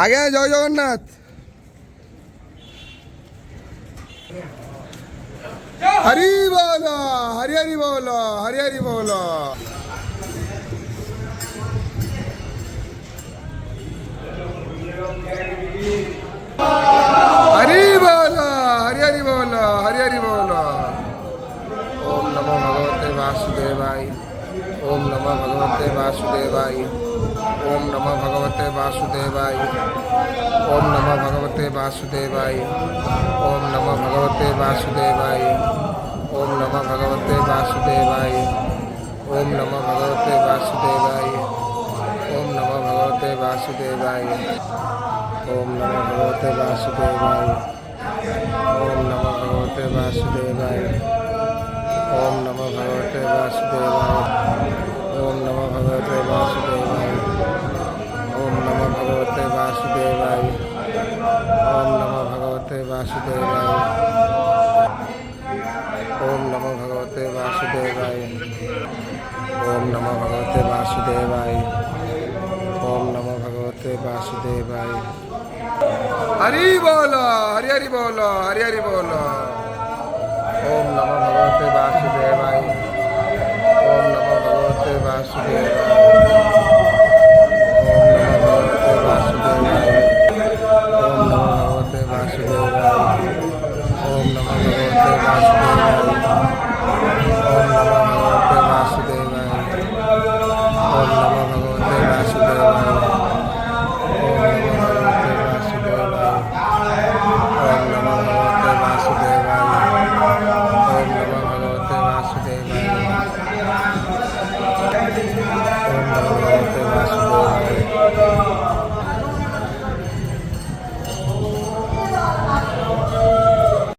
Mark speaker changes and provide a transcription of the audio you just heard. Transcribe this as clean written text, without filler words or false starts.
Speaker 1: আগে জয় জগন্নাথ। হরি বল, হরি হরি বল, হরি হরি বল। হরি বল, হরি হরি বল, হরি হরি বল। ওম নমো ভগবতে বাসুদেবায়, ওম নমো ভগবতে বাসুদেবায়, ওম নমো ভগবতে বাসুদেবায়, ওম নমো ভগবতে বাসুদেবায়, ওম নমো ভগবতে বাসুদেবায়, ওম নমো ভগবতে বাসুদেবায়, ওম নমো ভগবতে বাসুদেবায়, ওম নমো ভগবতে বাসুদেবায়, ওম নমো ভগবতে বাসুদেবায়, ওম নমো ভগবতে বাসুদেবায়, ওম নমো ভগবতে বাসুদেবায়, ওম নমো ভগবতে বাসুদেবায়, ওম নমো ভগবতে বাসুদেবায়, ওম নমো ভগবতে বাসুদেবায়, ওম নমো ভগবতে বাসুদেবায়, ওম নমো ভগবতে বাসুদেবায়, ওম নমো ভগবতে বাসুদেবায়। হরি বল, হরি হরি বল, হরি হরি বল। ওম নমো ভগবতে বাসুদেবায়, ওম নমো ভগবতে বাসুদেবায়, ওম নমো ভগবতে বাসুদেবায়, ওম নমো ভগবতে বাসুদেবায়, ওম নমো ভগবতে বাসুদেবায়, ওম নমো ভগবতে বাসুদেবায়, ওম নমো ভগবতে বাসুদেবায়, ওম নমো ভগবতে বাসুদেবায়, ওম নমো ভগবতে বাসুদেবায়, ওম নমো ভগবতে বাসুদেবায়, ওম নমো ভগবতে বাসুদেবায়।